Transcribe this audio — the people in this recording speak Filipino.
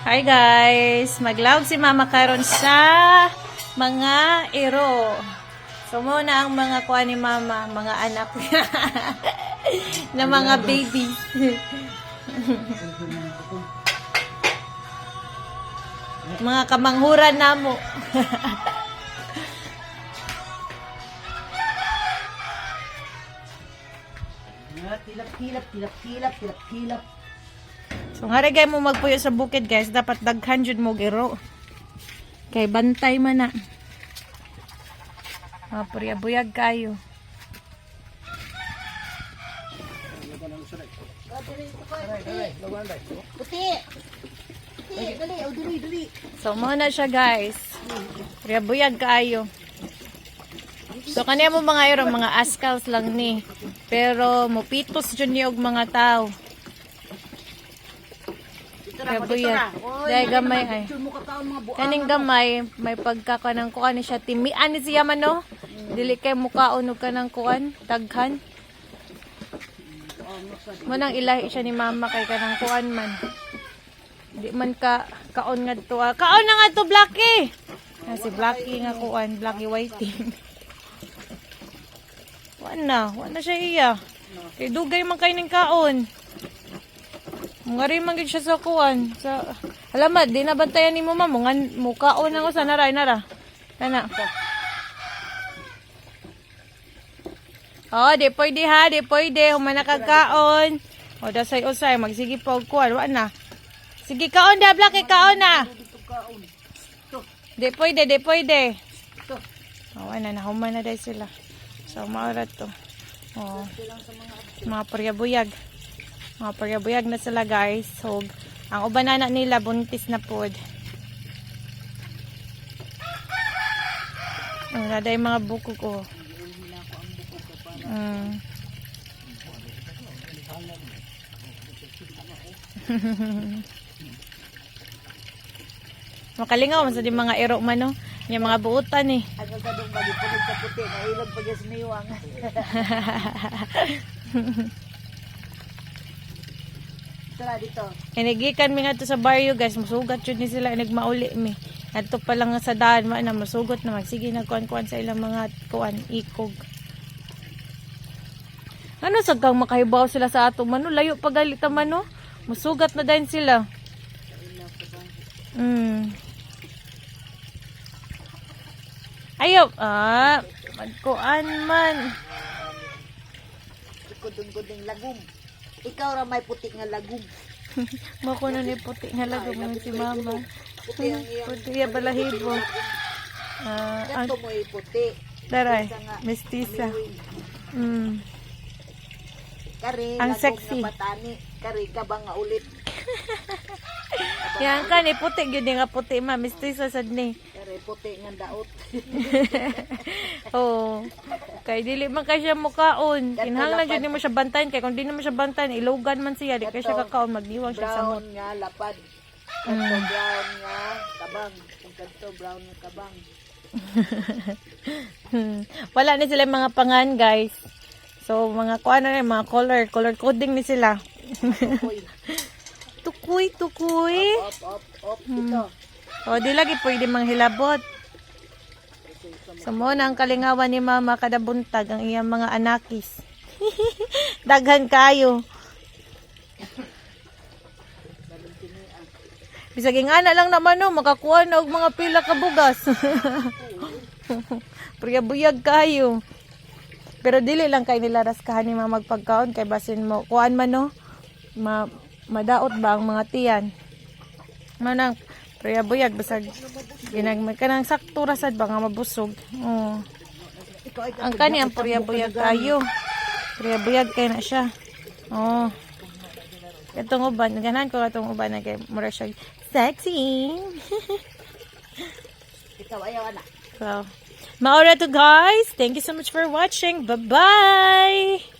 Hi guys! Maglawag si Mama karon sa mga iro. So muna ang mga kuha ni Mama, mga anak na mga baby. Mga kamanghuran namo. Hilap. So nga gay mo magpuyo sa bukid guys, dapat daghan jud mo giro. Kay bantay man na. Purya-buyag kayo. Puti. Dali. So mo na siya guys. Purya-buyag kayo. So kaniya mo mga iro, mga askals lang ni. Pero mupitos jud ni og mga tao. Purya-buyag. Dahil gamay ay. Kaning gamay, may pagkakanang kuan ni siya. Timian ni siya man no. Dili kay mukaon og kanang kuan, daghan. Manang ilahi siya ni Mama kay kanang kuan man. Di man ka kaon ngadto. Kaon na ngadto Blacky. Si Blacky nga kuan, Blacky Whiting. Wala siya iya. Kay dugay man kay ning kaon. Ngari man gid siya sa kuan. Sa alamat di na bantayan nimo ma mo kaon na ko sa nara. Kana. Oh, di pwede ha, di pwede. Humana kagkaon. O, dasay usay. Magsige pa og kuwan. Wa na. Sige, kaon da, Blacky, kaon na. Di pwede. O, na, human na dahil sila. So, maurat to. O, mga paryabuyag. Mga paryabuyag na sila, guys. So, ang ubanana nila, buntis na pod. Wala dahil mga buko ko. Makalingaw man sa di mga ero man no. Yung mga buutan eh. Ano sa dong magipulit sa puti, nailag pa yung siniwang. Tara dito. Inigikan mi nga to sa baryo guys, masugat yun ni sila, nagmauli mi. Adto pa lang sa daan, na masugot na magsige na kuan-kuan sa ilang mga kuan, ikog. Ano sagkang makahibaw sila sa ato man no, layo pagalita man no. Masugat na din sila. Ayaw, magkuan man. Kudong lagum. Ikaw ra may puti nga lagum. Mako na ni puti nga lagum man si Mama. Puti ang iyang. Puti ya balahibo. Ganto mo puti. Daray, mestiza. Kari, Ang lagom sexy. na patani. Kari ka ba nga ulit? Yan ka ni puti gyud nga puti ma, mestiza sad ni. Kari puti nga daot. Oh. Kay dili man kay siya mukaon. Kinahanglan jud nimo siya bantayan kay kung di mo siya bantayan ilogan man siya, di kay siya kakaon magdiwang siya sa Brown nga lapad. Kanto brown nga kabang. Kanto brown nga kabang. Wala ni sila mga pangan, guys. So, mga kuano na mga color coding ni sila. Uy. Tukuy. Op. Ito. O, di lagi pwede manghilabot. So, mo na ang kalingawan ni Mama kada buntag ang iyang mga anakis. Daghan kayo. Bisaging ana lang naman no, makakuha na og mga pila ka bugas. Purya-buyag kayo. Pero dili lang kay nila raskahan ni Mama magpagkaon kay basin mo kuan man no. Madaot ba ang mga tiyan? Manang purya-buyag basag ginagmay kanang sakto ra sad ba nga mabusog. Oh. Ang kani ang purya-buyag kayo. Purya-buyag kay na siya. Oh. Itong uban, ganahan ko itong uban na kay mura siya sexy. Ikaw ayaw anak. So, maura to guys. Thank you so much for watching. Bye-bye!